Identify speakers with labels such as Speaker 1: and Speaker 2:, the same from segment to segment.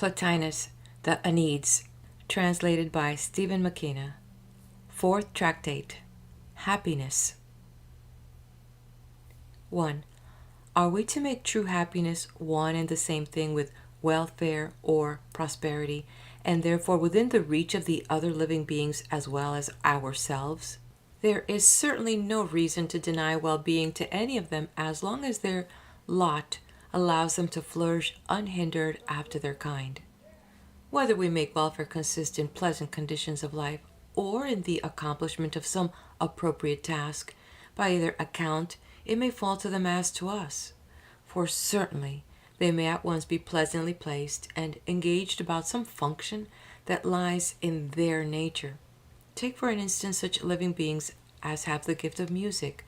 Speaker 1: Plotinus, the Enneads, translated by Stephen McKenna. Fourth Tractate, Happiness. 1. Are we to make true happiness one and the same thing with welfare or prosperity, and therefore within the reach of the other living beings as well as ourselves? There is certainly no reason to deny well-being to any of them as long as their lot allows them to flourish unhindered after their kind. Whether we make welfare consist in pleasant conditions of life or in the accomplishment of some appropriate task, by either account it may fall to them as to us, for certainly they may at once be pleasantly placed and engaged about some function that lies in their nature. Take for an instance such living beings as have the gift of music.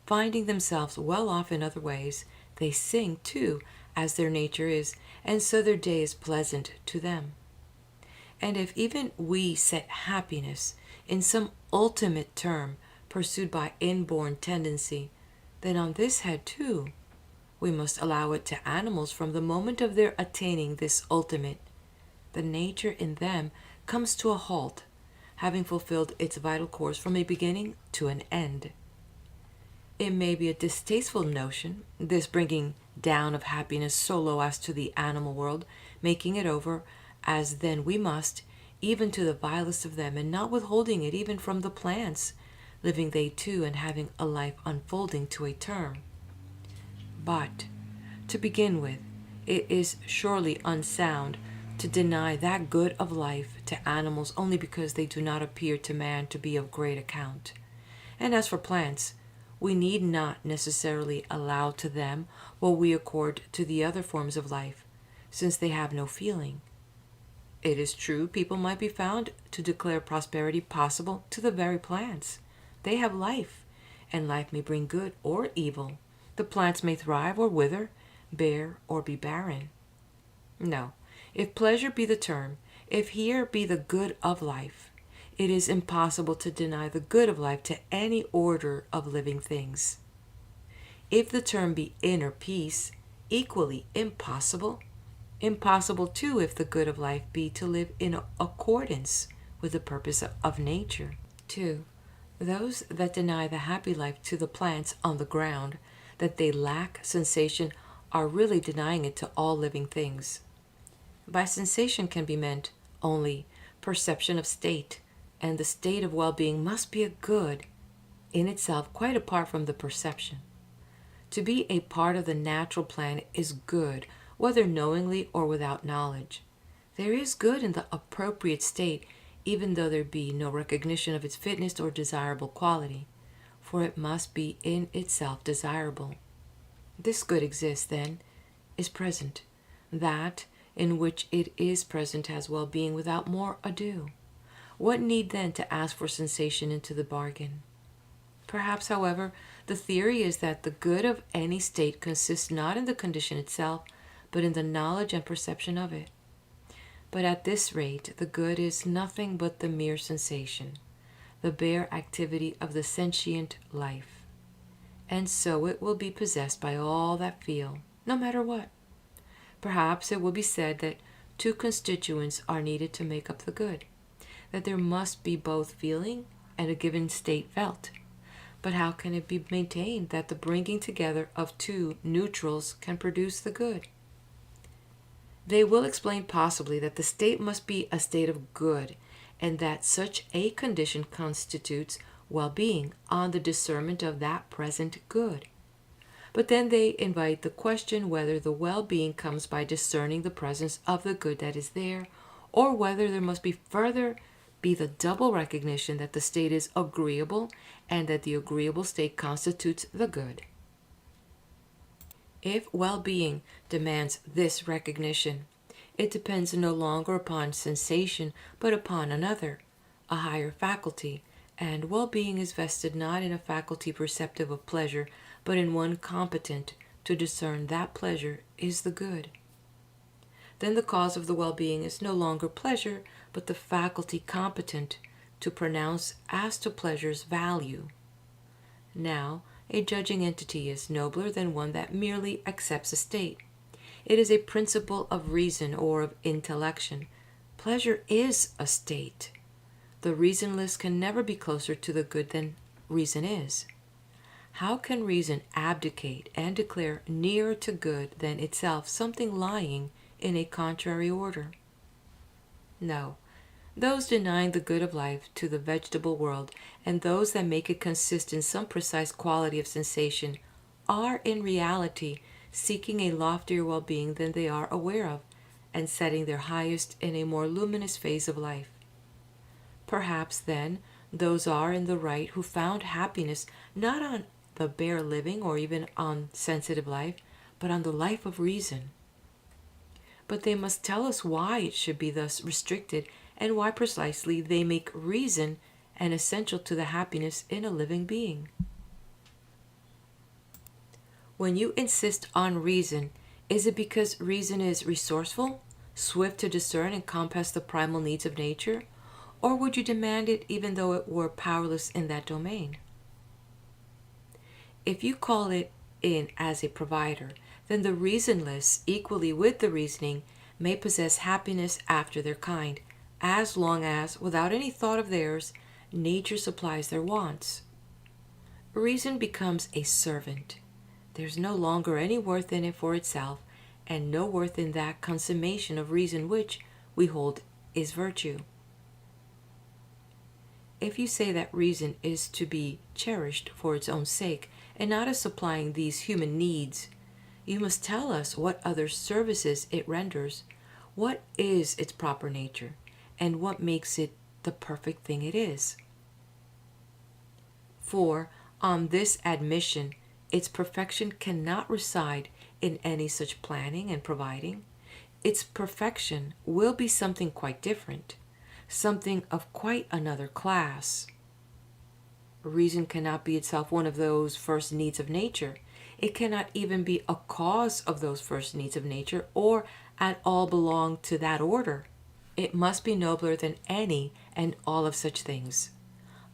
Speaker 1: Finding themselves well off in other ways, they sing too, as their nature is, and so their day is pleasant to them. And if even we set happiness in some ultimate term pursued by inborn tendency, then on this head too we must allow it to animals from the moment of their attaining this ultimate. The nature in them comes to a halt, having fulfilled its vital course from a beginning to an end. It may be a distasteful notion, this bringing down of happiness so low as to the animal world, making it over, as then we must, even to the vilest of them, and not withholding it even from the plants, living they too and having a life unfolding to a term. But, to begin with, it is surely unsound to deny that good of life to animals only because they do not appear to man to be of great account. And as for plants, we need not necessarily allow to them what we accord to the other forms of life, since they have no feeling. It is true, people might be found to declare prosperity possible to the very plants. They have life, and life may bring good or evil. The plants may thrive or wither, bear or be barren. No, if pleasure be the term, if here be the good of life, it is impossible to deny the good of life to any order of living things. If the term be inner peace, equally impossible. Impossible too if the good of life be to live in accordance with the purpose of nature. 2. Those that deny the happy life to the plants on the ground that they lack sensation are really denying it to all living things. By sensation can be meant only perception of state, and the state of well-being must be a good in itself quite apart from the perception. To be a part of the natural plan is good, whether knowingly or without knowledge. There is good in the appropriate state, even though there be no recognition of its fitness or desirable quality, for it must be in itself desirable. This good exists, then, is present. That in which it is present has well-being without more ado. What need then to ask for sensation into the bargain? Perhaps, however, the theory is that the good of any state consists not in the condition itself, but in the knowledge and perception of it. But at this rate, the good is nothing but the mere sensation, the bare activity of the sentient life. And so it will be possessed by all that feel, no matter what. Perhaps it will be said that two constituents are needed to make up the good, that there must be both feeling and a given state felt. But how can it be maintained that the bringing together of two neutrals can produce the good? They will explain possibly that the state must be a state of good, and that such a condition constitutes well-being on the discernment of that present good. But then they invite the question whether the well-being comes by discerning the presence of the good that is there, or whether there must be further be the double recognition that the state is agreeable and that the agreeable state constitutes the good. If well-being demands this recognition, it depends no longer upon sensation but upon another, a higher faculty, and well-being is vested not in a faculty perceptive of pleasure, but in one competent to discern that pleasure is the good. Then the cause of the well-being is no longer pleasure, but the faculty competent to pronounce as to pleasure's value. Now, a judging entity is nobler than one that merely accepts a state. It is a principle of reason or of intellection. Pleasure is a state. The reasonless can never be closer to the good than reason is. How can reason abdicate and declare nearer to good than itself something lying in a contrary order? No. Those denying the good of life to the vegetable world and those that make it consist in some precise quality of sensation are in reality seeking a loftier well-being than they are aware of, and setting their highest in a more luminous phase of life. Perhaps, then, those are in the right who found happiness not on the bare living or even on sensitive life, but on the life of reason. But they must tell us why it should be thus restricted and why precisely they make reason an essential to the happiness in a living being. When you insist on reason, is it because reason is resourceful, swift to discern and compass the primal needs of nature? Or would you demand it even though it were powerless in that domain? If you call it in as a provider, then the reasonless, equally with the reasoning, may possess happiness after their kind, as long as, without any thought of theirs, nature supplies their wants. Reason becomes a servant. There's no longer any worth in it for itself, and no worth in that consummation of reason which, we hold, is virtue. If you say that reason is to be cherished for its own sake, and not as supplying these human needs, you must tell us what other services it renders, what is its proper nature, and what makes it the perfect thing it is. For, on this admission, its perfection cannot reside in any such planning and providing. Its perfection will be something quite different, something of quite another class. Reason cannot be itself one of those first needs of nature. It cannot even be a cause of those first needs of nature, or at all belong to that order. It must be nobler than any and all of such things.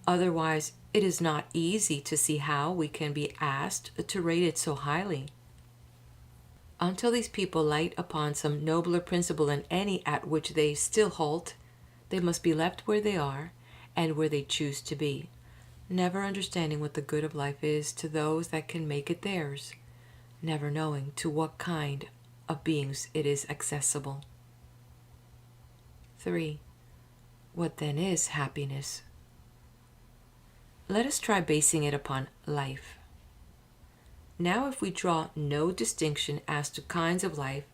Speaker 1: Otherwise, it is not easy to see how we can be asked to rate it so highly. Until these people light upon some nobler principle than any at which they still halt, they must be left where they are and where they choose to be, never understanding what the good of life is to those that can make it theirs, never knowing to what kind of beings it is accessible. 3. What then is happiness? Let us try basing it upon life. Now, if we draw no distinction as to kinds of life,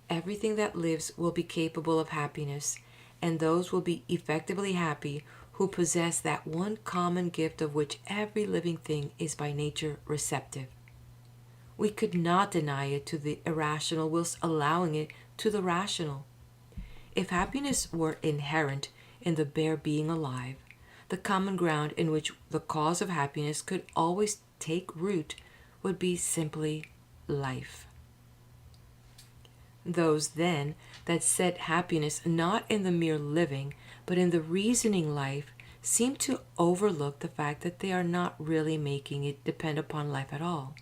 Speaker 1: everything that lives will be capable of happiness, and those will be effectively happy who possess that one common gift of which every living thing is by nature receptive. We could not deny it to the irrational whilst allowing it to the rational. If happiness were inherent in the bare being alive, the common ground in which the cause of happiness could always take root would be simply life. Those, then, that set happiness not in the mere living, but in the reasoning life, seem to overlook the fact that they are not really making it depend upon life at all.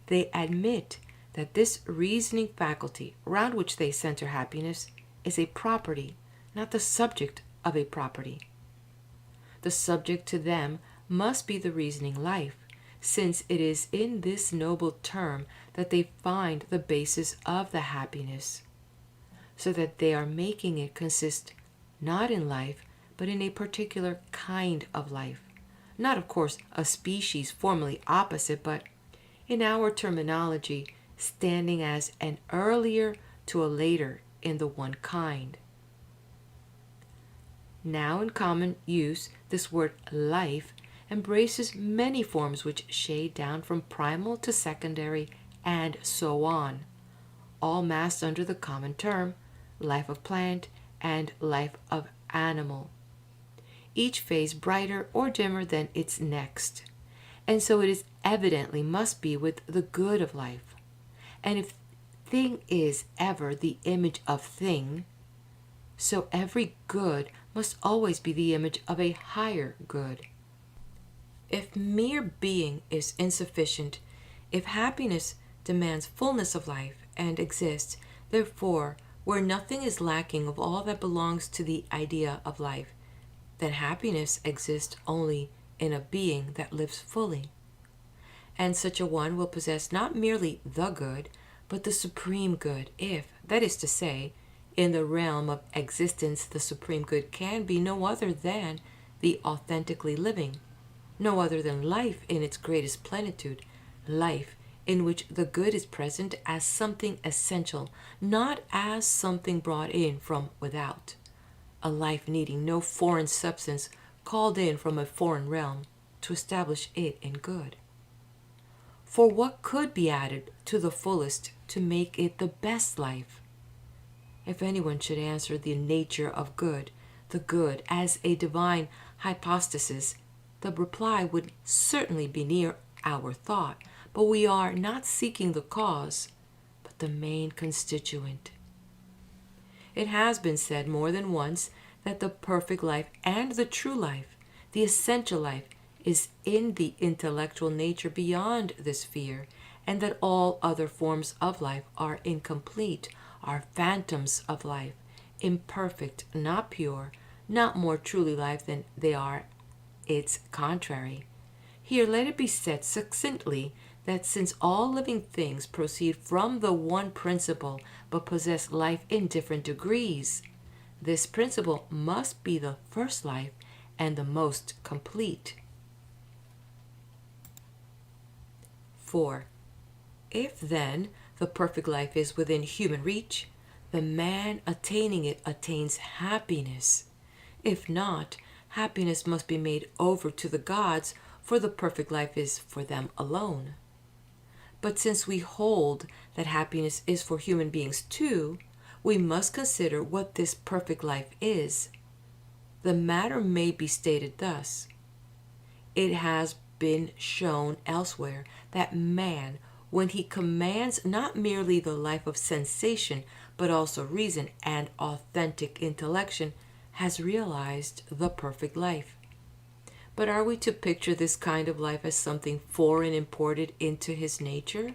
Speaker 1: They admit that this reasoning faculty, around which they center happiness, is a property, not the subject of a property. The subject to them must be the reasoning life, since it is in this noble term that they find the basis of the happiness, so that they are making it consist not in life, but in a particular kind of life. Not, of course, a species formally opposite, but, in our terminology, standing as an earlier to a later in the one kind. Now, in common use, this word life embraces many forms which shade down from primal to secondary and so on, all massed under the common term, life of plant and life of animal, each phase brighter or dimmer than its next. And so it is evidently must be with the good of life. And if thing is ever the image of thing, so every good must always be the image of a higher good. If mere being is insufficient, if happiness demands fullness of life and exists, therefore, where nothing is lacking of all that belongs to the idea of life, then happiness exists only in a being that lives fully. And such a one will possess not merely the good, but the supreme good, if, that is to say, in the realm of existence the supreme good can be no other than the authentically living, no other than life in its greatest plenitude, life in which the good is present as something essential, not as something brought in from without, a life needing no foreign substance called in from a foreign realm to establish it in good. For what could be added to the fullest to make it the best life? If anyone should answer the nature of good, the good as a divine hypostasis, the reply would certainly be near our thought, but we are not seeking the cause, but the main constituent. It has been said more than once that the perfect life and the true life, the essential life, is in the intellectual nature beyond this sphere, and that all other forms of life are incomplete, are phantoms of life, imperfect, not pure, not more truly life than they are its contrary. Here let it be said succinctly that since all living things proceed from the one principle but possess life in different degrees, this principle must be the first life and the most complete. 4. If then the perfect life is within human reach, the man attaining it attains happiness. If not, happiness must be made over to the gods, for the perfect life is for them alone. But since we hold that happiness is for human beings too, we must consider what this perfect life is. The matter may be stated thus. It has been shown elsewhere that man, when he commands not merely the life of sensation, but also reason and authentic intellection, has realized the perfect life. But are we to picture this kind of life as something foreign imported into his nature?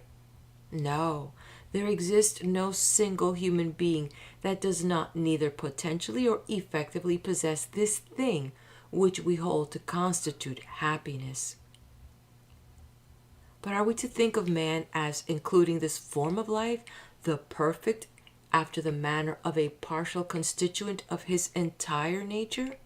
Speaker 1: No, there exists no single human being that does not neither potentially or effectively possess this thing which we hold to constitute happiness. But are we to think of man as including this form of life, the perfect, after the manner of a partial constituent of his entire nature?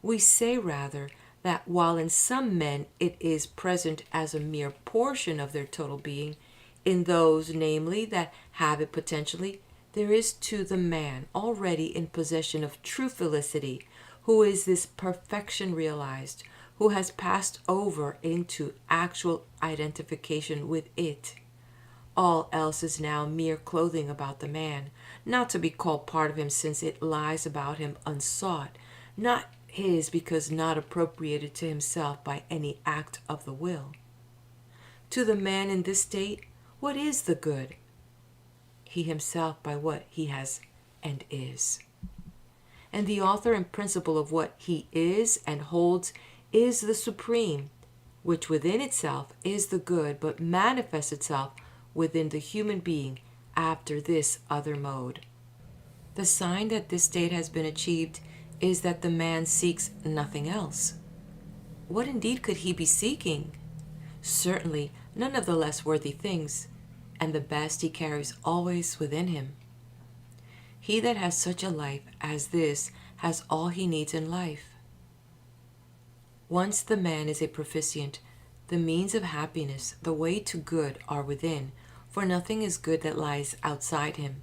Speaker 1: We say rather that while in some men it is present as a mere portion of their total being, in those, namely, that have it potentially, there is to the man already in possession of true felicity, who is this perfection realized, who has passed over into actual identification with it. All else is now mere clothing about the man, not to be called part of him since it lies about him unsought, not his because not appropriated to himself by any act of the will. To the man in this state, what is the good? He himself by what he has and is. And the author and principle of what he is and holds is the supreme, which within itself is the good, but manifests itself within the human being after this other mode. The sign that this state has been achieved is that the man seeks nothing else. What indeed could he be seeking? Certainly none of the less worthy things, and the best he carries always within him. He that has such a life as this has all he needs in life. Once the man is a proficient, the means of happiness, the way to good, are within, for nothing is good that lies outside him.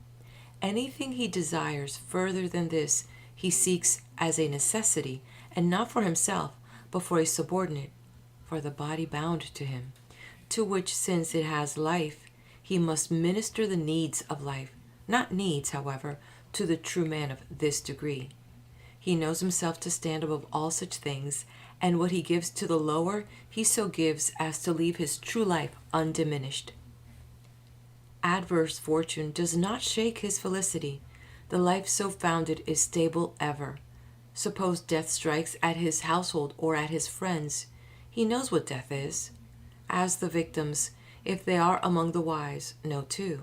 Speaker 1: Anything he desires further than this he seeks as a necessity, and not for himself, but for a subordinate, for the body bound to him, to which, since it has life, he must minister the needs of life, not needs, however, to the true man of this degree. He knows himself to stand above all such things, and what he gives to the lower, he so gives as to leave his true life undiminished. Adverse fortune does not shake his felicity. The life so founded is stable ever. Suppose death strikes at his household or at his friends, he knows what death is. As the victims, If they are among the wise, no two.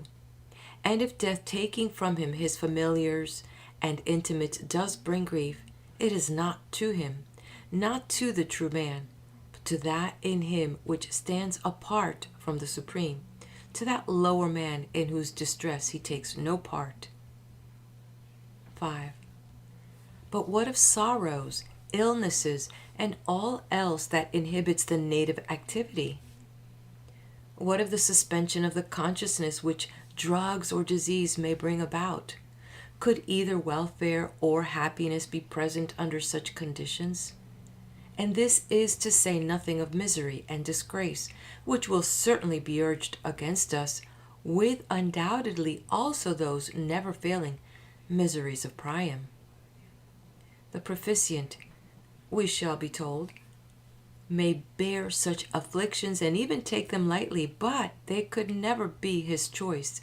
Speaker 1: And if death taking from him his familiars and intimates does bring grief, it is not to him, not to the true man, but to that in him which stands apart from the supreme, to that lower man in whose distress he takes no part. 5. But what of sorrows, illnesses, and all else that inhibits the native activity? What of the suspension of the consciousness which drugs or disease may bring about? Could either welfare or happiness be present under such conditions? And this is to say nothing of misery and disgrace, which will certainly be urged against us, with undoubtedly also those never failing miseries of Priam. The proficient, we shall be told, may bear such afflictions and even take them lightly, but they could never be his choice,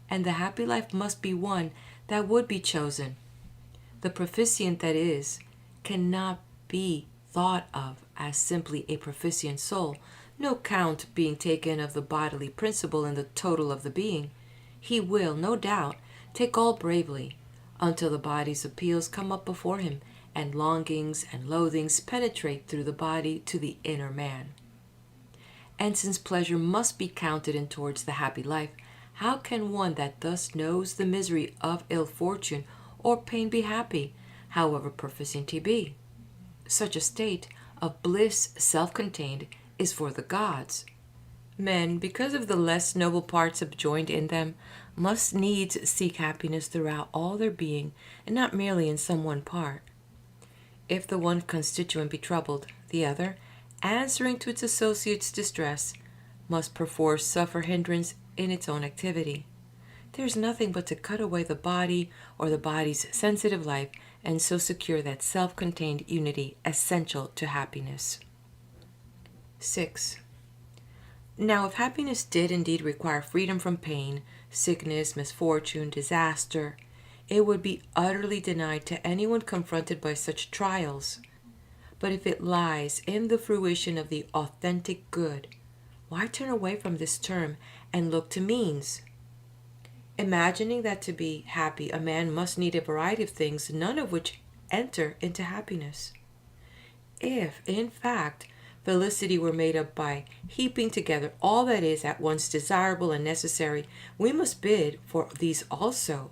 Speaker 1: and the happy life must be one that would be chosen. The proficient, that is, cannot be thought of as simply a proficient soul, no count being taken of the bodily principle in the total of the being. He will, no doubt, take all bravely, until the body's appeals come up before him, and longings and loathings penetrate through the body to the inner man. And since pleasure must be counted in towards the happy life, how can one that thus knows the misery of ill fortune or pain be happy, however proficient he be? Such a state of bliss self-contained is for the gods. Men, because of the less noble parts subjoined in them, must needs seek happiness throughout all their being, and not merely in some one part. If the one constituent be troubled, the other, answering to its associate's distress, must perforce suffer hindrance in its own activity. There is nothing but to cut away the body or the body's sensitive life, and so secure that self-contained unity essential to happiness. 6. Now, if happiness did indeed require freedom from pain, sickness, misfortune, disaster, it would be utterly denied to anyone confronted by such trials. But if it lies in the fruition of the authentic good, why turn away from this term and look to means? Imagining that to be happy a man must need a variety of things, none of which enter into happiness. If, in fact, felicity were made up by heaping together all that is at once desirable and necessary, we must bid for these also.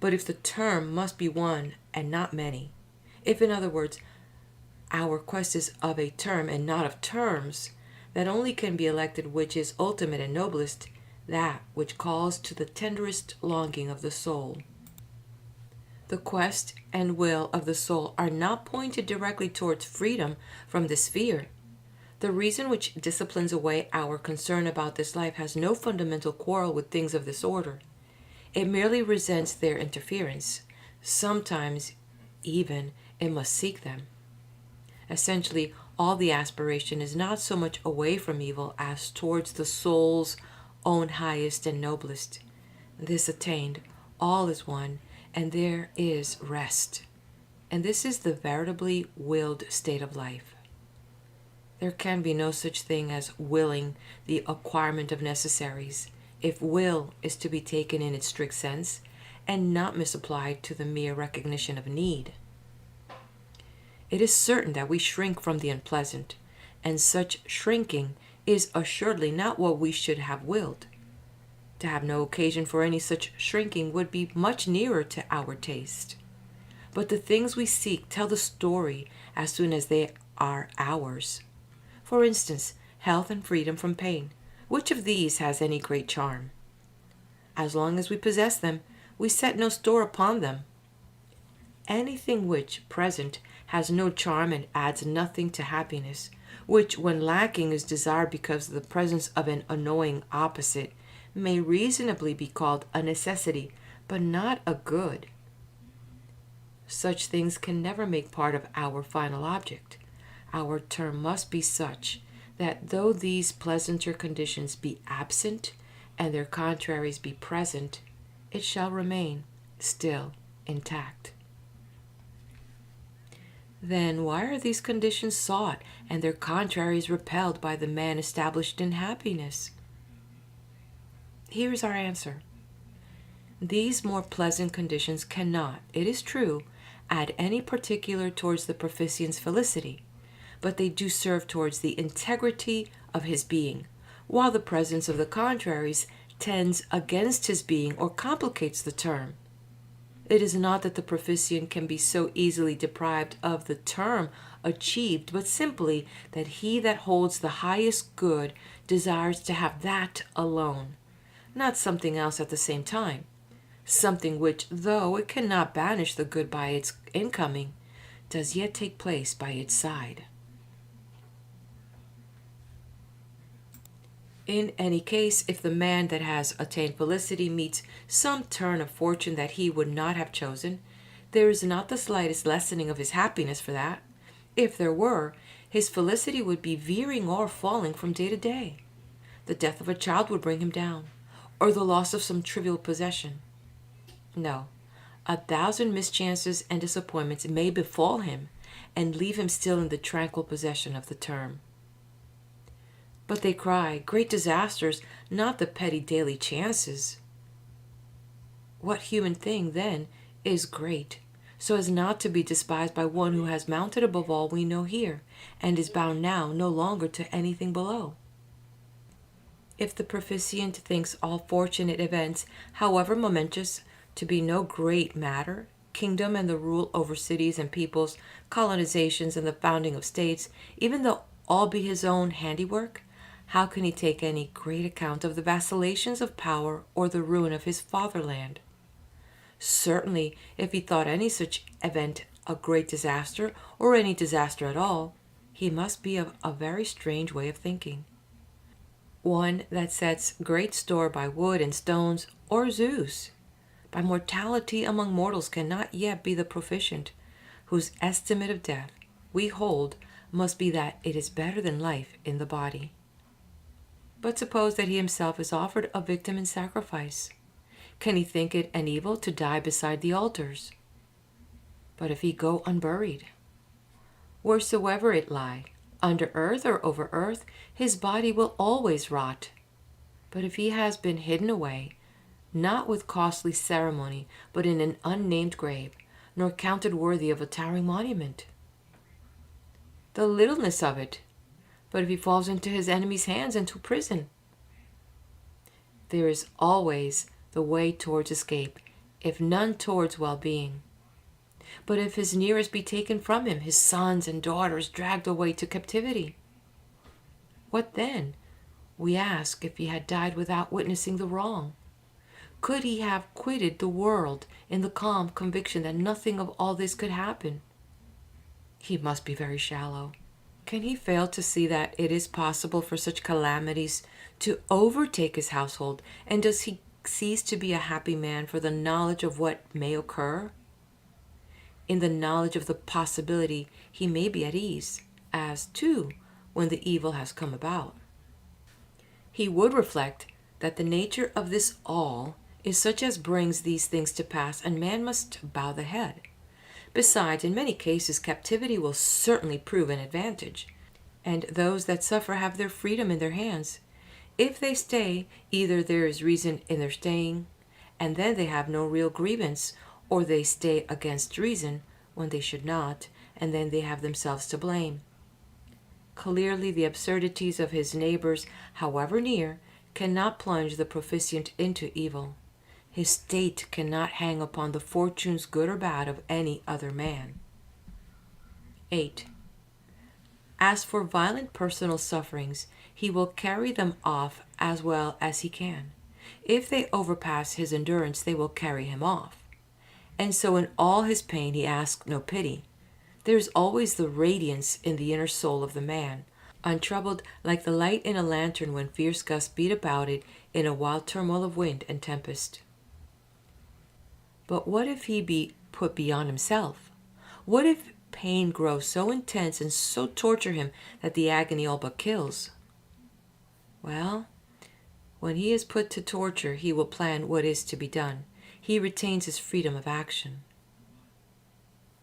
Speaker 1: But if the term must be one and not many, if, in other words, our quest is of a term and not of terms, that only can be elected which is ultimate and noblest, that which calls to the tenderest longing of the soul. The quest and will of the soul are not pointed directly towards freedom from this fear. The reason which disciplines away our concern about this life has no fundamental quarrel with things of this order. It merely resents their interference. Sometimes, even, it must seek them. Essentially, all the aspiration is not so much away from evil as towards the soul's own highest and noblest. This attained, all is one, and there is rest. And this is the veritably willed state of life. There can be no such thing as willing the acquirement of necessaries, if will is to be taken in its strict sense, and not misapplied to the mere recognition of need. It is certain that we shrink from the unpleasant, and such shrinking is assuredly not what we should have willed. To have no occasion for any such shrinking would be much nearer to our taste. But the things we seek tell the story as soon as they are ours. For instance, health and freedom from pain. Which of these has any great charm? As long as we possess them, we set no store upon them. Anything which, present, has no charm and adds nothing to happiness, which, when lacking, is desired because of the presence of an annoying opposite, may reasonably be called a necessity, but not a good. Such things can never make part of our final object. Our term must be such that though these pleasanter conditions be absent and their contraries be present, it shall remain still intact. Then why are these conditions sought and their contraries repelled by the man established in happiness? Here is our answer. These more pleasant conditions cannot, it is true, add any particular towards the proficient's felicity, but they do serve towards the integrity of his being, while the presence of the contraries tends against his being or complicates the term. It is not that the proficient can be so easily deprived of the term achieved, but simply that he that holds the highest good desires to have that alone, not something else at the same time, something which, though it cannot banish the good by its incoming, does yet take place by its side. In any case, if the man that has attained felicity meets some turn of fortune that he would not have chosen, there is not the slightest lessening of his happiness for that. If there were, his felicity would be veering or falling from day to day. The death of a child would bring him down, or the loss of some trivial possession. No, 1,000 mischances and disappointments may befall him, and leave him still in the tranquil possession of the term. But they cry, great disasters, not the petty daily chances. What human thing, then, is great, so as not to be despised by one who has mounted above all we know here, and is bound now no longer to anything below? If the proficient thinks all fortunate events, however momentous, to be no great matter, kingdom and the rule over cities and peoples, colonizations and the founding of states, even though all be his own handiwork, how can he take any great account of the vacillations of power or the ruin of his fatherland? Certainly, if he thought any such event a great disaster, or any disaster at all, he must be of a very strange way of thinking. One that sets great store by wood and stones, or Zeus, by mortality among mortals cannot yet be the proficient, whose estimate of death, we hold, must be that it is better than life in the body. But suppose that he himself is offered a victim in sacrifice. Can he think it an evil to die beside the altars? But if he go unburied, wheresoever it lie, under earth or over earth, his body will always rot. But if he has been hidden away, not with costly ceremony, but in an unnamed grave, nor counted worthy of a towering monument, the littleness of it, but if he falls into his enemy's hands, into prison, there is always the way towards escape, if none towards well-being. But if his nearest be taken from him, his sons and daughters dragged away to captivity, what then, we ask, if he had died without witnessing the wrong? Could he have quitted the world in the calm conviction that nothing of all this could happen? He must be very shallow. Can he fail to see that it is possible for such calamities to overtake his household? And does he cease to be a happy man for the knowledge of what may occur? In the knowledge of the possibility, he may be at ease, as, too, when the evil has come about. He would reflect that the nature of this all is such as brings these things to pass, and man must bow the head. Besides, in many cases, captivity will certainly prove an advantage, and those that suffer have their freedom in their hands. If they stay, either there is reason in their staying, and then they have no real grievance, or they stay against reason when they should not, and then they have themselves to blame. Clearly, the absurdities of his neighbors, however near, cannot plunge the proficient into evil. His state cannot hang upon the fortunes, good or bad, of any other man. 8. As for violent personal sufferings, he will carry them off as well as he can. If they overpass his endurance, they will carry him off. And so in all his pain he asks no pity. There is always the radiance in the inner soul of the man, untroubled like the light in a lantern when fierce gusts beat about it in a wild turmoil of wind and tempest. But what if he be put beyond himself? What if pain grows so intense and so torture him that the agony all but kills? Well, when he is put to torture, he will plan what is to be done. He retains his freedom of action.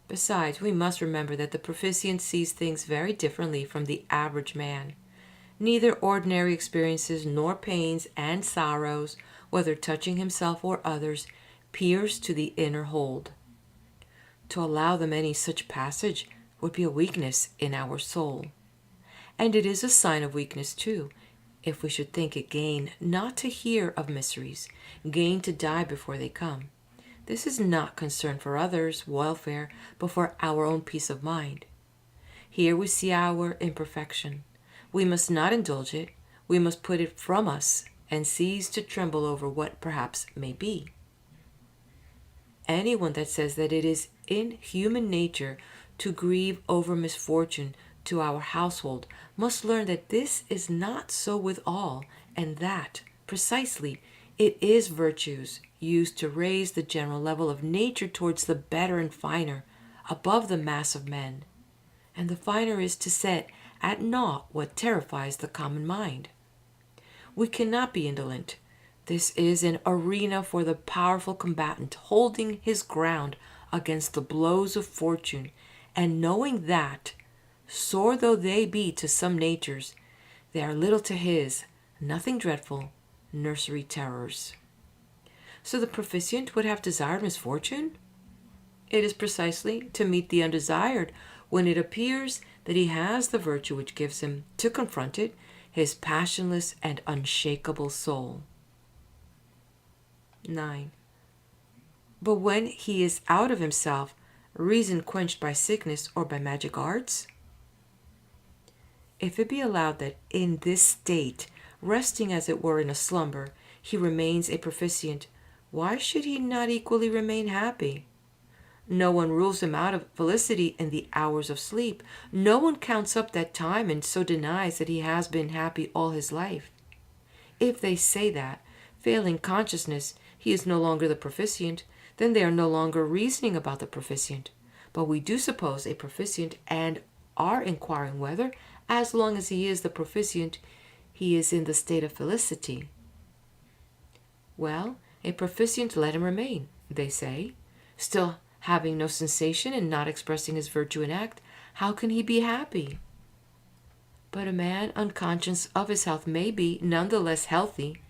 Speaker 1: Besides, we must remember that the proficient sees things very differently from the average man. Neither ordinary experiences nor pains and sorrows whether touching himself or others, pierce to the inner hold. To allow them any such passage would be a weakness in our soul. And it is a sign of weakness, too, if we should think it gain not to hear of mysteries, gain to die before they come. This is not concern for others' welfare, but for our own peace of mind. Here we see our imperfection. We must not indulge it. We must put it from us and cease to tremble over what perhaps may be. Anyone that says that it is in human nature to grieve over misfortune to our household must learn that this is not so with all, and that, precisely, it is virtues used to raise the general level of nature towards the better and finer, above the mass of men. And the finer is to set at naught what terrifies the common mind. We cannot be indolent. This is an arena for the powerful combatant holding his ground against the blows of fortune, and knowing that, sore though they be to some natures, they are little to his, nothing dreadful, nursery terrors. So the proficient would have desired misfortune? It is precisely to meet the undesired when it appears that he has the virtue which gives him, to confront it, his passionless and unshakable soul. 9. But when he is out of himself, reason quenched by sickness or by magic arts? If it be allowed that in this state, resting as it were in a slumber, he remains a proficient, why should he not equally remain happy? No one rules him out of felicity in the hours of sleep. No one counts up that time and so denies that he has been happy all his life. If they say that, failing consciousness, he is no longer the proficient, then they are no longer reasoning about the proficient. But we do suppose a proficient and are inquiring whether, as long as he is the proficient, he is in the state of felicity. Well, a proficient, let him remain, they say. Still having no sensation and not expressing his virtue in act, how can he be happy? But a man unconscious of his health may be none the less healthy.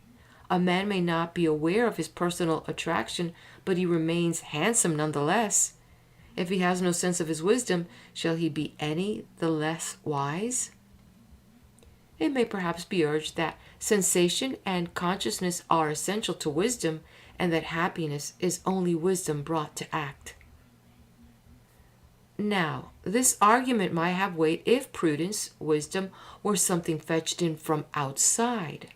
Speaker 1: A man may not be aware of his personal attraction, but he remains handsome none the less. If he has no sense of his wisdom, shall he be any the less wise? It may perhaps be urged that sensation and consciousness are essential to wisdom, and that happiness is only wisdom brought to act. Now, this argument might have weight if prudence, wisdom, were something fetched in from outside.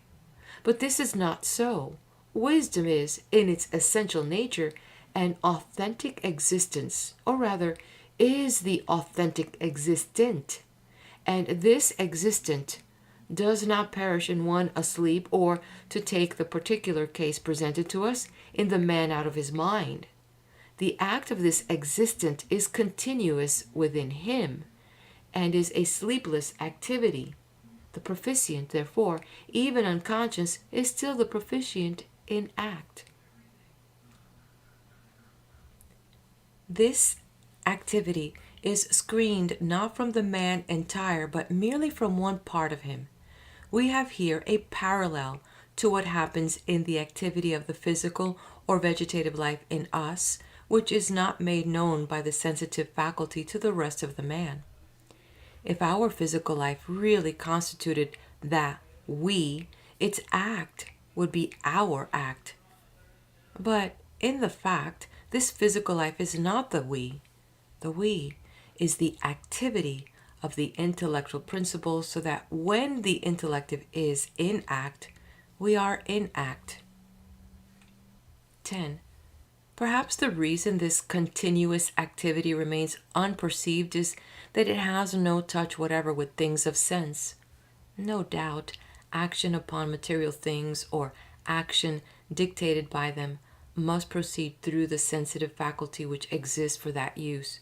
Speaker 1: But this is not so. Wisdom is, in its essential nature, an authentic existence, or rather, is the authentic existent. And this existent does not perish in one asleep, or, to take the particular case presented to us, in the man out of his mind. The act of this existent is continuous within him, and is a sleepless activity. The proficient, therefore, even unconscious, is still the proficient in act. This activity is screened not from the man entire, but merely from one part of him. We have here a parallel to what happens in the activity of the physical or vegetative life in us, which is not made known by the sensitive faculty to the rest of the man. If our physical life really constituted that we, its act would be our act. But in the fact, this physical life is not the we. The we is the activity of the intellectual principle, so that when the intellective is in act, we are in act. 10. Perhaps the reason this continuous activity remains unperceived is that it has no touch whatever with things of sense. No doubt, action upon material things or action dictated by them must proceed through the sensitive faculty which exists for that use.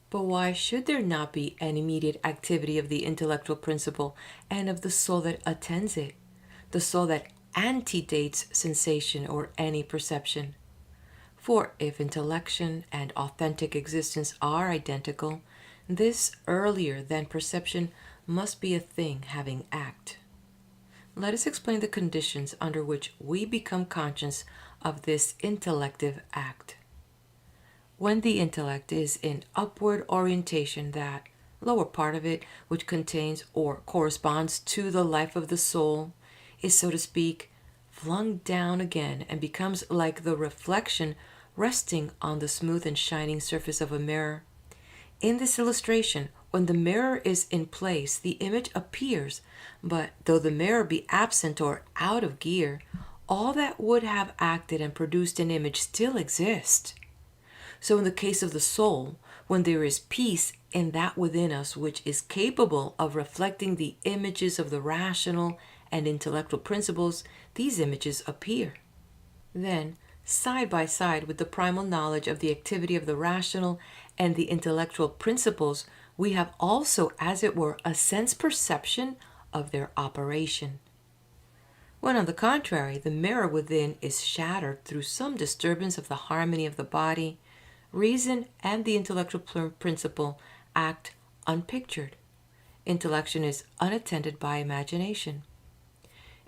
Speaker 1: But why should there not be an immediate activity of the intellectual principle and of the soul that attends it, the soul that antedates sensation or any perception? For if intellection and authentic existence are identical, this earlier than perception must be a thing having act. Let us explain the conditions under which we become conscious of this intellective act. When the intellect is in upward orientation, that lower part of it, which contains or corresponds to the life of the soul, is, so to speak, flung down again and becomes like the reflection resting on the smooth and shining surface of a mirror. In this illustration, when the mirror is in place, the image appears, but though the mirror be absent or out of gear, all that would have acted and produced an image still exists. So in the case of the soul, when there is peace in that within us which is capable of reflecting the images of the rational and intellectual principles, these images appear. Then, side by side with the primal knowledge of the activity of the rational and the intellectual principles, we have also, as it were, a sense perception of their operation. When, on the contrary, the mirror within is shattered through some disturbance of the harmony of the body, reason and the intellectual principle act unpictured. Intellection is unattended by imagination.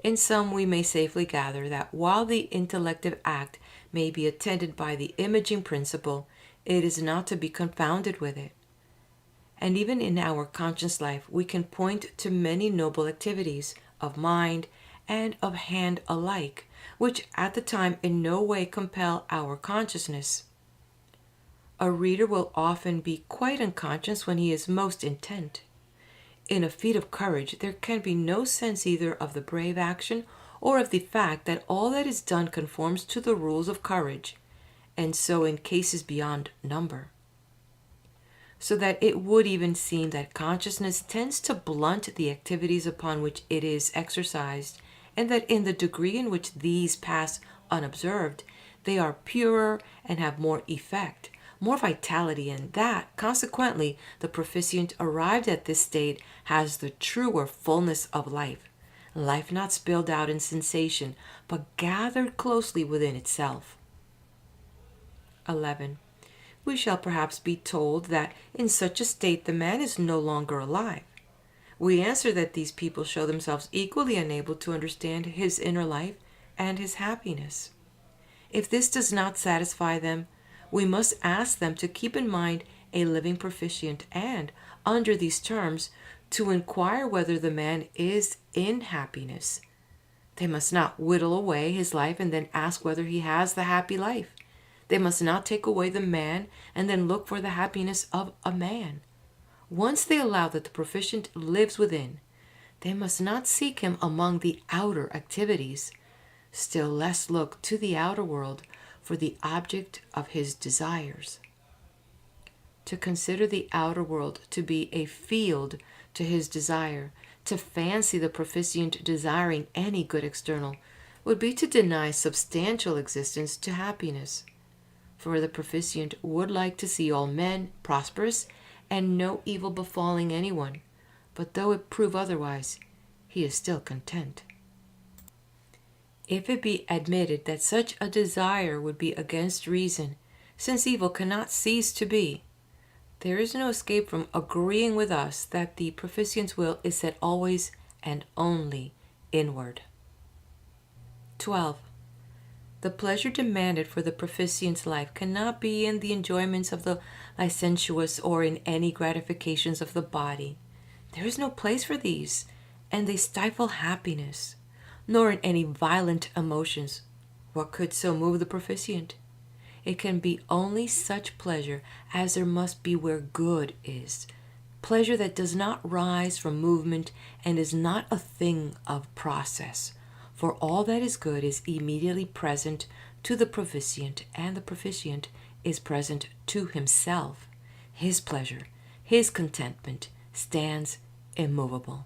Speaker 1: In sum, we may safely gather that while the intellective act may be attended by the imaging principle, it is not to be confounded with it. And even in our conscious life, we can point to many noble activities of mind and of hand alike, which at the time in no way compel our consciousness. A reader will often be quite unconscious when he is most intent. In a feat of courage, there can be no sense either of the brave action or of the fact that all that is done conforms to the rules of courage, and so in cases beyond number. So that it would even seem that consciousness tends to blunt the activities upon which it is exercised, and that in the degree in which these pass unobserved, they are purer and have more effect, more vitality, and that, consequently, the proficient arrived at this state has the truer fullness of life, life not spilled out in sensation, but gathered closely within itself. 11. We shall perhaps be told that in such a state the man is no longer alive. We answer that these people show themselves equally unable to understand his inner life and his happiness. If this does not satisfy them, we must ask them to keep in mind a living proficient and, under these terms, to inquire whether the man is in happiness. They must not whittle away his life and then ask whether he has the happy life. They must not take away the man and then look for the happiness of a man. Once they allow that the proficient lives within, they must not seek him among the outer activities, still less look to the outer world for the object of his desires. To consider the outer world to be a field to his desire, to fancy the proficient desiring any good external, would be to deny substantial existence to happiness. For the proficient would like to see all men prosperous and no evil befalling anyone, but though it prove otherwise, he is still content. If it be admitted that such a desire would be against reason, since evil cannot cease to be, there is no escape from agreeing with us that the proficient's will is set always and only inward. 12. The pleasure demanded for the proficient's life cannot be in the enjoyments of the licentious or in any gratifications of the body. There is no place for these, and they stifle happiness, nor in any violent emotions. What could so move the proficient? It can be only such pleasure as there must be where good is, pleasure that does not rise from movement and is not a thing of process, for all that is good is immediately present to the proficient, and the proficient is present to himself. His pleasure, his contentment stands immovable.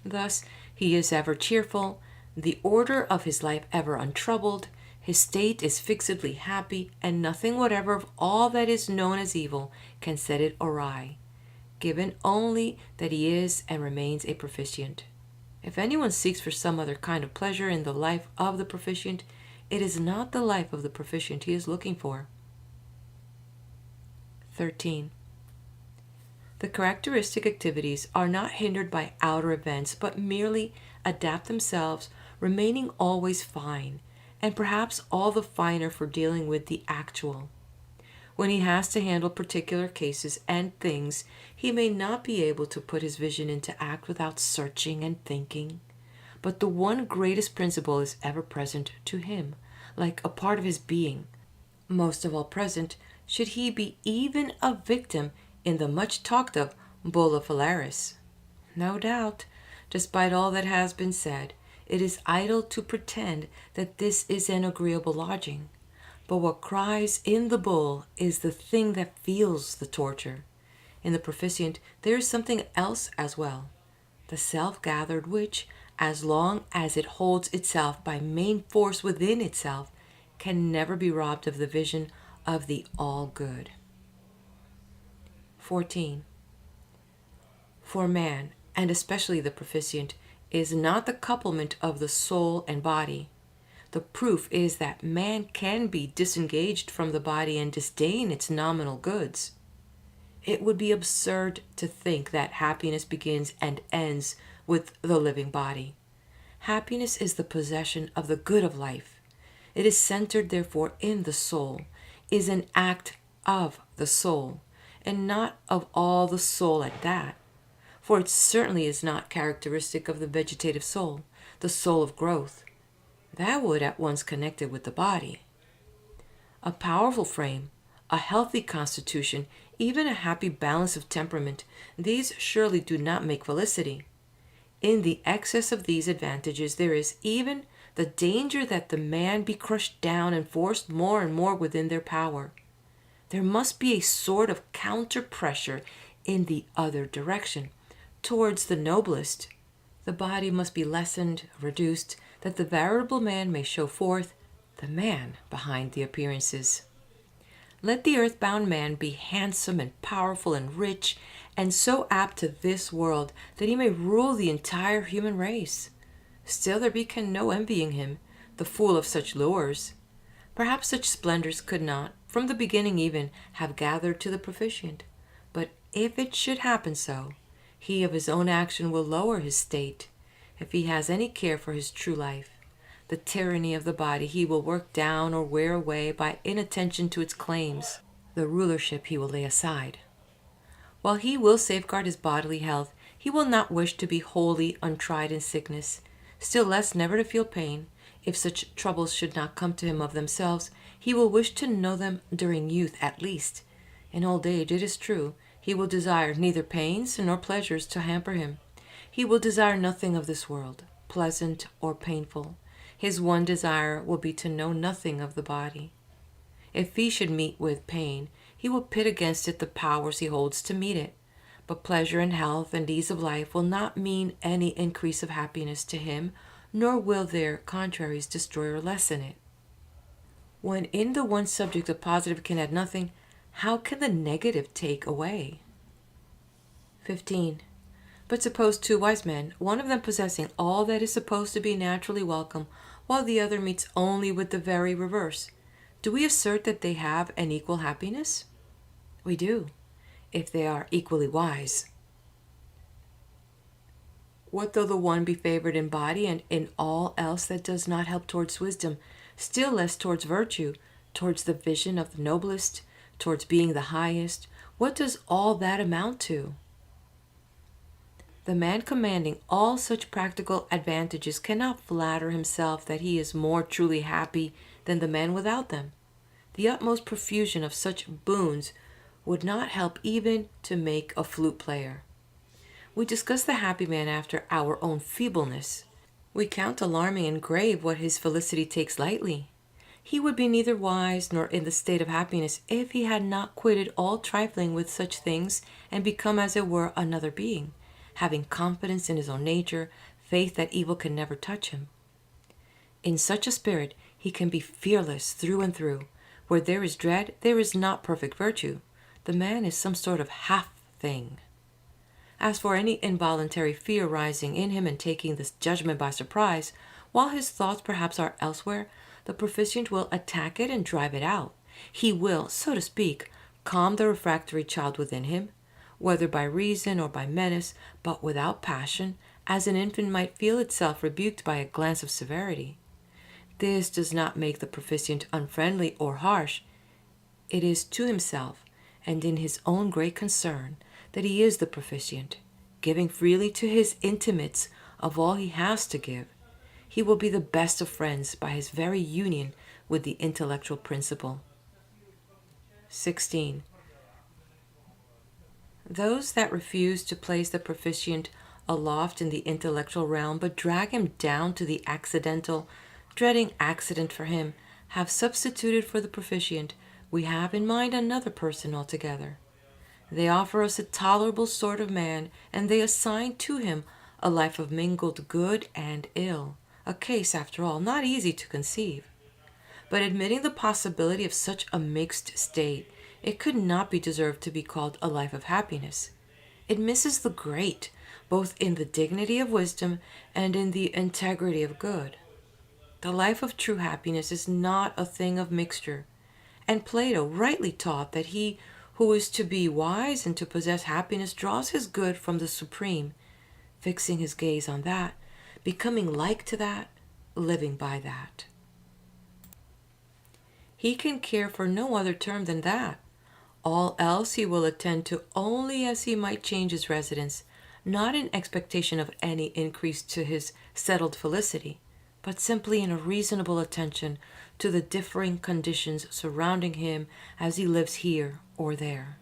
Speaker 1: Thus, he is ever cheerful, the order of his life ever untroubled, his state is fixedly happy, and nothing whatever of all that is known as evil can set it awry, given only that he is and remains a proficient. If anyone seeks for some other kind of pleasure in the life of the proficient, it is not the life of the proficient he is looking for. 13. The characteristic activities are not hindered by outer events, but merely adapt themselves, remaining always fine, and perhaps all the finer for dealing with the actual. When he has to handle particular cases and things, he may not be able to put his vision into act without searching and thinking. But the one greatest principle is ever present to him, like a part of his being. Most of all present, should he be even a victim in the much talked of bulla Phalaris. No doubt, despite all that has been said, it is idle to pretend that this is an agreeable lodging. But what cries in the bull is the thing that feels the torture. In the proficient there is something else as well, the self-gathered which, as long as it holds itself by main force within itself, can never be robbed of the vision of the all-good. 14. For man, and especially the proficient, is not the couplement of the soul and body. The proof is that man can be disengaged from the body and disdain its nominal goods. It would be absurd to think that happiness begins and ends with the living body. Happiness is the possession of the good of life. It is centered, therefore, in the soul, is an act of the soul, and not of all the soul at that. For it certainly is not characteristic of the vegetative soul, the soul of growth. That would at once connect it with the body. A powerful frame, a healthy constitution, even a happy balance of temperament, these surely do not make felicity. In the excess of these advantages there is even the danger that the man be crushed down and forced more and more within their power. There must be a sort of counter-pressure in the other direction, towards the noblest. The body must be lessened, reduced, that the veritable man may show forth the man behind the appearances. Let the earthbound man be handsome and powerful and rich, and so apt to this world that he may rule the entire human race. Still there be no envying him, the fool of such lures. Perhaps such splendors could not, from the beginning even, have gathered to the proficient. But if it should happen so, he of his own action will lower his state, if he has any care for his true life. The tyranny of the body he will work down or wear away by inattention to its claims. The rulership he will lay aside. While he will safeguard his bodily health, he will not wish to be wholly untried in sickness, still less never to feel pain. If such troubles should not come to him of themselves, he will wish to know them during youth at least. In old age, it is true, he will desire neither pains nor pleasures to hamper him. He will desire nothing of this world, pleasant or painful. His one desire will be to know nothing of the body. If he should meet with pain, he will pit against it the powers he holds to meet it. But pleasure and health and ease of life will not mean any increase of happiness to him, nor will their contraries destroy or lessen it. When in the one subject the positive can add nothing, how can the negative take away? 15. But suppose two wise men, one of them possessing all that is supposed to be naturally welcome, while the other meets only with the very reverse. Do we assert that they have an equal happiness? We do, if they are equally wise. What though the one be favored in body and in all else that does not help towards wisdom, still less towards virtue, towards the vision of the noblest, towards being the highest? What does all that amount to? The man commanding all such practical advantages cannot flatter himself that he is more truly happy than the man without them. The utmost profusion of such boons would not help even to make a flute player. We discuss the happy man after our own feebleness. We count alarming and grave what his felicity takes lightly. He would be neither wise nor in the state of happiness if he had not quitted all trifling with such things and become as it were another being, having confidence in his own nature, faith that evil can never touch him. In such a spirit he can be fearless through and through. Where there is dread, there is not perfect virtue. The man is some sort of half thing. As for any involuntary fear rising in him and taking this judgment by surprise, while his thoughts perhaps are elsewhere, the proficient will attack it and drive it out. He will, so to speak, calm the refractory child within him. whether by reason or by menace, but without passion, as an infant might feel itself rebuked by a glance of severity. This does not make the proficient unfriendly or harsh. It is to himself, and in his own great concern, that he is the proficient, giving freely to his intimates of all he has to give. He will be the best of friends by his very union with the intellectual principle. 16. Those that refuse to place the proficient aloft in the intellectual realm, but drag him down to the accidental, dreading accident for him, have substituted for the proficient, we have in mind another person altogether. They offer us a tolerable sort of man, and they assign to him a life of mingled good and ill, a case, after all, not easy to conceive. But admitting the possibility of such a mixed state, it could not be deserved to be called a life of happiness. It misses the great, both in the dignity of wisdom and in the integrity of good. The life of true happiness is not a thing of mixture, and Plato rightly taught that he who is to be wise and to possess happiness draws his good from the supreme, fixing his gaze on that, becoming like to that, living by that. He can care for no other term than that. All else he will attend to only as he might change his residence, not in expectation of any increase to his settled felicity, but simply in a reasonable attention to the differing conditions surrounding him as he lives here or there.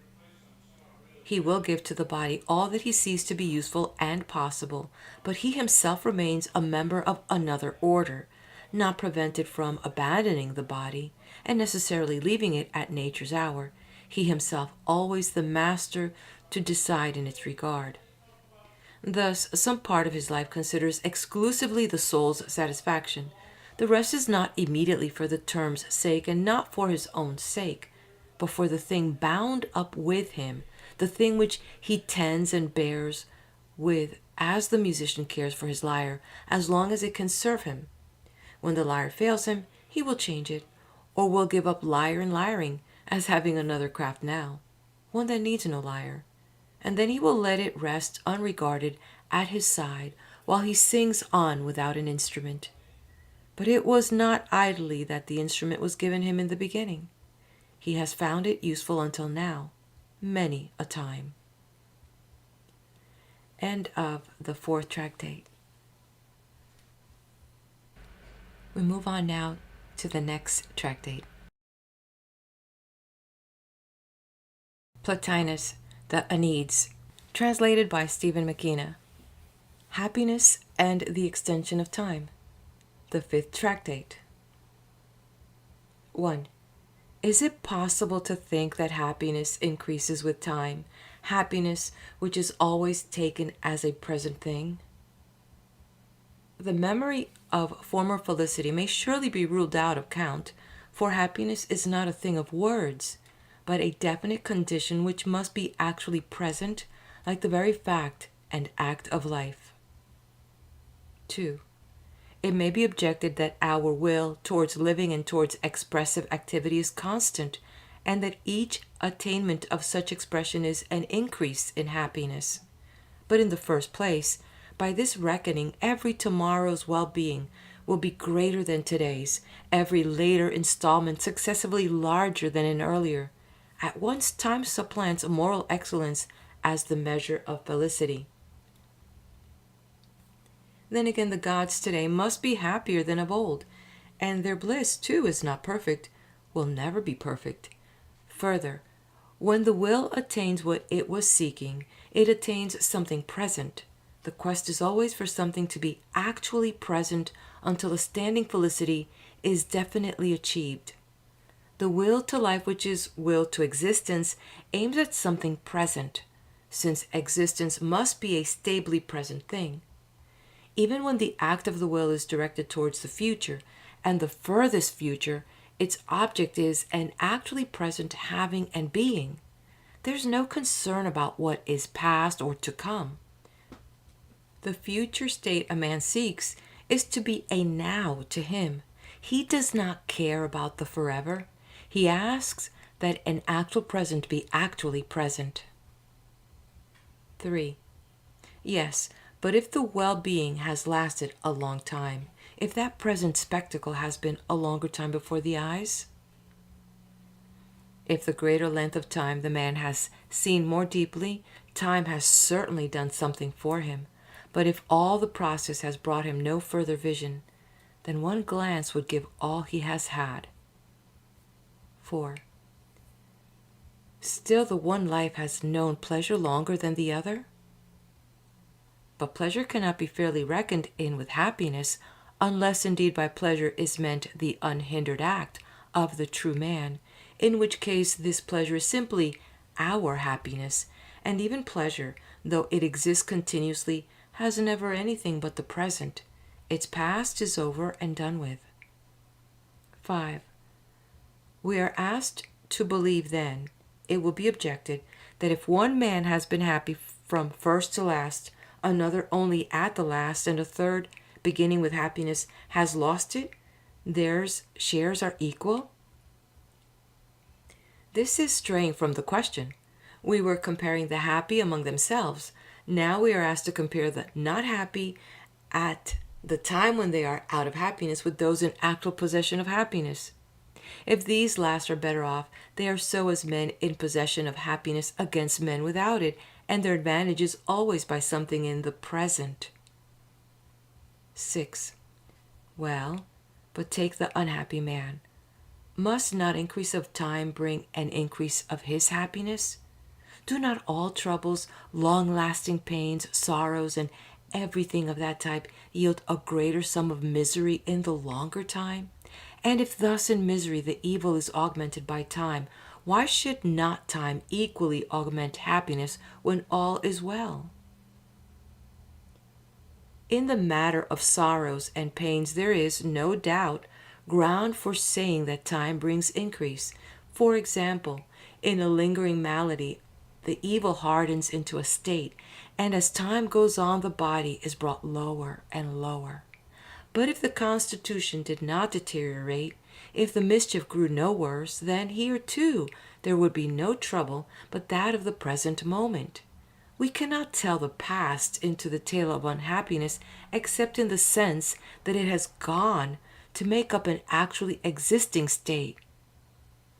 Speaker 1: He will give to the body all that he sees to be useful and possible, but he himself remains a member of another order, not prevented from abandoning the body and necessarily leaving it at nature's hour, he himself always the master to decide in its regard. Thus, some part of his life considers exclusively the soul's satisfaction. The rest is not immediately for the term's sake and not for his own sake, but for the thing bound up with him, the thing which he tends and bears with as the musician cares for his lyre, as long as it can serve him. When the lyre fails him, he will change it, or will give up lyre and lyring, as having another craft now, one that needs no lyre, and then he will let it rest unregarded at his side while he sings on without an instrument. But it was not idly that the instrument was given him in the beginning. He has found it useful until now, many a time. End of the 4th tractate. We move on now to the next tractate. Plotinus, the Enneads, translated by Stephen McKenna. Happiness and the Extension of Time. The 5th tractate. 1. Is it possible to think that happiness increases with time, happiness which is always taken as a present thing? The memory of former felicity may surely be ruled out of count, for happiness is not a thing of words, but a definite condition which must be actually present, like the very fact and act of life. 2. It may be objected that our will towards living and towards expressive activity is constant, and that each attainment of such expression is an increase in happiness. But in the first place, by this reckoning, every tomorrow's well-being will be greater than today's, every later installment successively larger than an earlier. At once time supplants moral excellence as the measure of felicity. Then again, the gods today must be happier than of old, and their bliss, too, is not perfect, will never be perfect. Further, when the will attains what it was seeking, it attains something present. The quest is always for something to be actually present until a standing felicity is definitely achieved. The will to life, which is will to existence, aims at something present, since existence must be a stably present thing. Even when the act of the will is directed towards the future, and the furthest future, its object is an actually present having and being. There's no concern about what is past or to come. The future state a man seeks is to be a now to him. He does not care about the forever. He asks that an actual present be actually present. 3. Yes, but if the well-being has lasted a long time, if that present spectacle has been a longer time before the eyes, if the greater length of time the man has seen more deeply, time has certainly done something for him. But if all the process has brought him no further vision, then one glance would give all he has had. 4. Still the one life has known pleasure longer than the other? But pleasure cannot be fairly reckoned in with happiness, unless indeed by pleasure is meant the unhindered act of the true man, in which case this pleasure is simply our happiness, and even pleasure, though it exists continuously, has never anything but the present. Its past is over and done with. 5. We are asked to believe then, it will be objected, that if one man has been happy from first to last, another only at the last, and a third, beginning with happiness, has lost it, their shares are equal? This is straying from the question. We were comparing the happy among themselves. Now we are asked to compare the not happy at the time when they are out of happiness with those in actual possession of happiness. If these last are better off, they are so as men in possession of happiness against men without it, and their advantage is always by something in the present. 6. Well, but take the unhappy man. Must not increase of time bring an increase of his happiness? Do not all troubles, long-lasting pains, sorrows, and everything of that type yield a greater sum of misery in the longer time? And if thus in misery the evil is augmented by time, why should not time equally augment happiness when all is well? In the matter of sorrows and pains there is, no doubt, ground for saying that time brings increase. For example, in a lingering malady, the evil hardens into a state, and as time goes on the body is brought lower and lower. But if the constitution did not deteriorate, if the mischief grew no worse, then here too there would be no trouble but that of the present moment. We cannot tell the past into the tale of unhappiness except in the sense that it has gone to make up an actually existing state,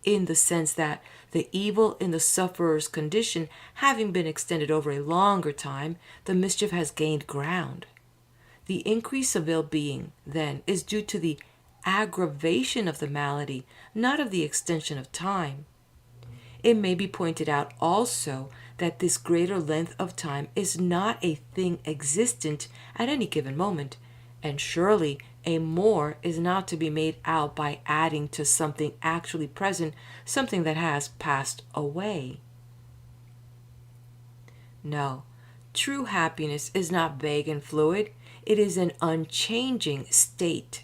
Speaker 1: in the sense that the evil in the sufferer's condition having been extended over a longer time, the mischief has gained ground. The increase of ill-being, then, is due to the aggravation of the malady, not of the extension of time. It may be pointed out also that this greater length of time is not a thing existent at any given moment, and surely a more is not to be made out by adding to something actually present something that has passed away. No, true happiness is not vague and fluid. It is an unchanging state.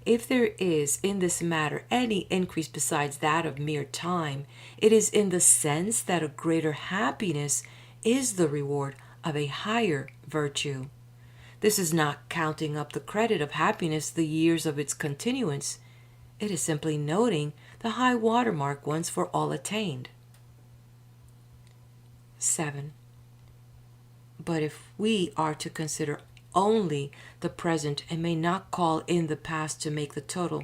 Speaker 1: If there is in this matter any increase besides that of mere time, it is in the sense that a greater happiness is the reward of a higher virtue. This is not counting up the credit of happiness the years of its continuance. It is simply noting the high water mark once for all attained. 7. But if we are to consider only the present and may not call in the past to make the total,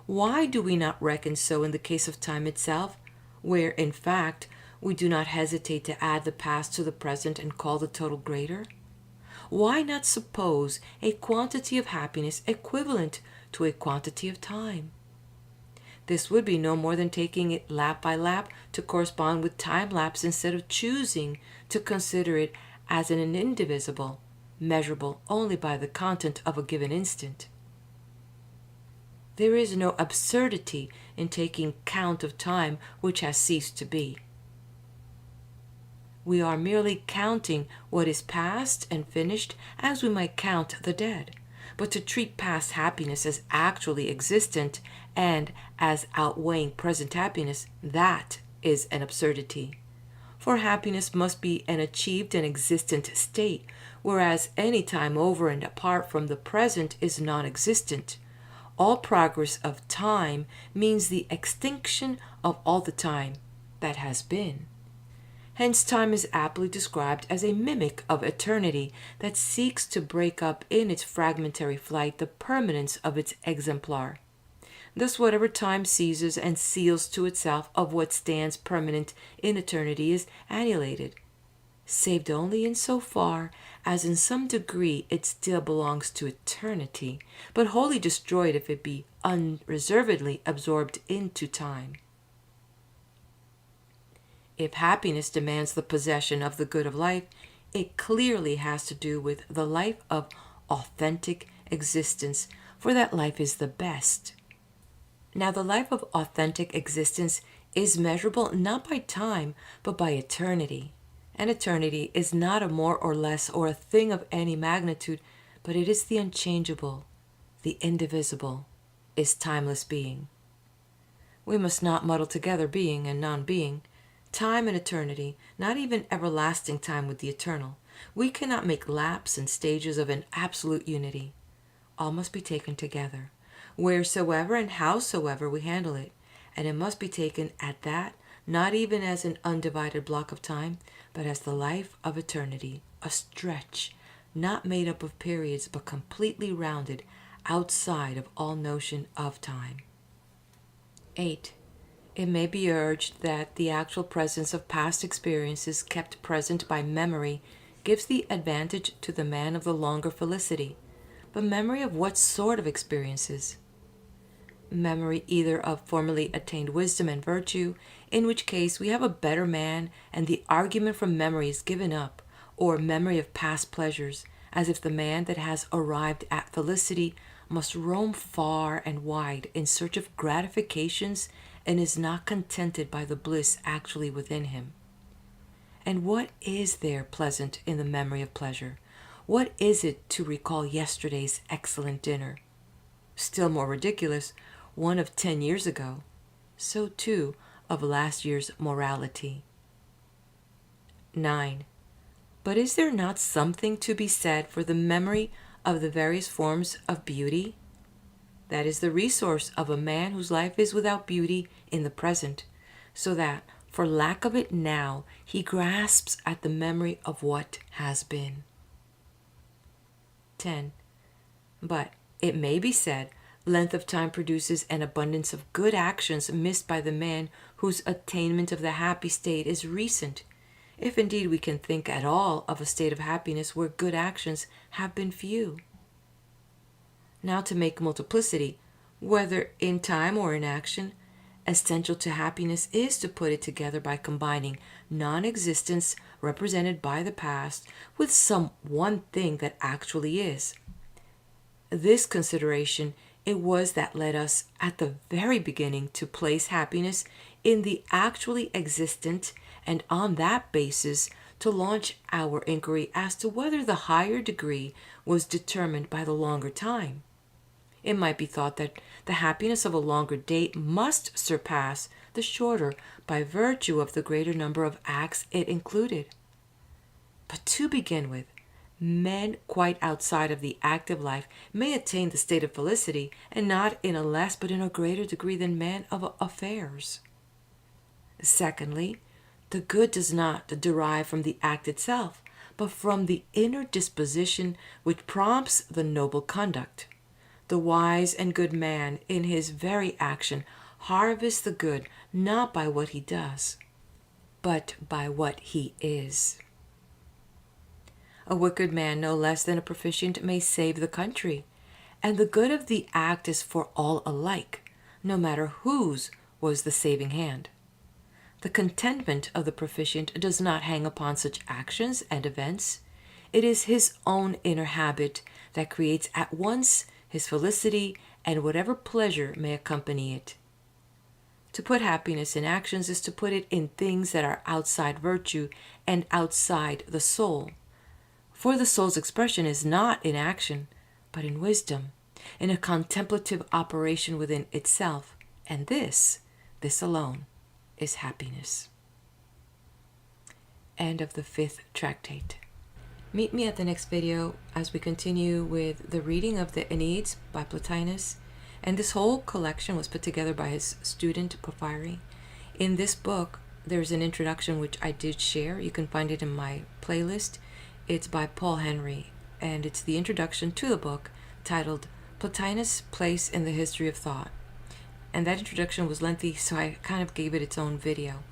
Speaker 1: why do we not reckon so in the case of time itself, where, in fact, we do not hesitate to add the past to the present and call the total greater? Why not suppose a quantity of happiness equivalent to a quantity of time? This would be no more than taking it lap by lap to correspond with time lapse instead of choosing to consider it as an indivisible, measurable only by the content of a given instant. There is no absurdity in taking count of time which has ceased to be. We are merely counting what is past and finished as we might count the dead. But to treat past happiness as actually existent and as outweighing present happiness, that is an absurdity. For happiness must be an achieved and existent state, whereas any time over and apart from the present is non-existent. All progress of time means the extinction of all the time that has been. Hence, time is aptly described as a mimic of eternity that seeks to break up in its fragmentary flight the permanence of its exemplar. Thus, whatever time seizes and seals to itself of what stands permanent in eternity is annihilated, saved only in so far as in some degree it still belongs to eternity, but wholly destroyed if it be unreservedly absorbed into time. If happiness demands the possession of the good of life, it clearly has to do with the life of authentic existence, for that life is the best. Now, the life of authentic existence is measurable not by time, but by eternity. And eternity is not a more or less or a thing of any magnitude, but it is the unchangeable, the indivisible, is timeless being. We must not muddle together being and non-being, time and eternity, not even everlasting time with the eternal. We cannot make laps and stages of an absolute unity. All must be taken together, wheresoever and howsoever we handle it, and it must be taken at that, not even as an undivided block of time, but as the life of eternity, a stretch, not made up of periods, but completely rounded outside of all notion of time. 8. It may be urged that the actual presence of past experiences kept present by memory gives the advantage to the man of the longer felicity. But memory of what sort of experiences? Memory either of formerly attained wisdom and virtue, in which case we have a better man and the argument from memory is given up, or memory of past pleasures, as if the man that has arrived at felicity must roam far and wide in search of gratifications and is not contented by the bliss actually within him. And what is there pleasant in the memory of pleasure? What is it to recall yesterday's excellent dinner? Still more ridiculous, one of 10 years ago. So too of last year's morality. 9. But is there not something to be said for the memory of the various forms of beauty? That is the resource of a man whose life is without beauty in the present, so that, for lack of it now, he grasps at the memory of what has been. 10. But it may be said, length of time produces an abundance of good actions missed by the man whose attainment of the happy state is recent, if indeed we can think at all of a state of happiness where good actions have been few. Now, to make multiplicity, whether in time or in action, essential to happiness is to put it together by combining non-existence represented by the past with some one thing that actually is. This consideration it was that led us at the very beginning to place happiness in the actually existent, and on that basis to launch our inquiry as to whether the higher degree was determined by the longer time. It might be thought that the happiness of a longer date must surpass the shorter by virtue of the greater number of acts it included. But to begin with, men quite outside of the active life may attain the state of felicity, and not in a less but in a greater degree than men of affairs. Secondly, the good does not derive from the act itself, but from the inner disposition which prompts the noble conduct. The wise and good man, in his very action, harvests the good not by what he does, but by what he is. A wicked man, no less than a proficient, may save the country, and the good of the act is for all alike, no matter whose was the saving hand. The contentment of the proficient does not hang upon such actions and events. It is his own inner habit that creates at once his felicity and whatever pleasure may accompany it. To put happiness in actions is to put it in things that are outside virtue and outside the soul. For the soul's expression is not in action, but in wisdom, in a contemplative operation within itself, and this alone, is happiness. End of the 5th tractate. Meet me at the next video as we continue with the reading of the Enneads by Plotinus. And this whole collection was put together by his student Porphyry. In this book, there's an introduction which I did share. You can find it in my playlist. It's by Paul Henry, and it's the introduction to the book titled Plotinus' Place in the History of Thought. And that introduction was lengthy, so I kind of gave it its own video.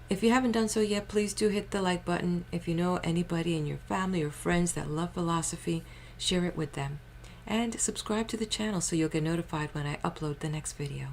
Speaker 1: If you haven't done so yet, please do hit the like button. If you know anybody in your family or friends that love philosophy, share it with them. And subscribe to the channel so you'll get notified when I upload the next video.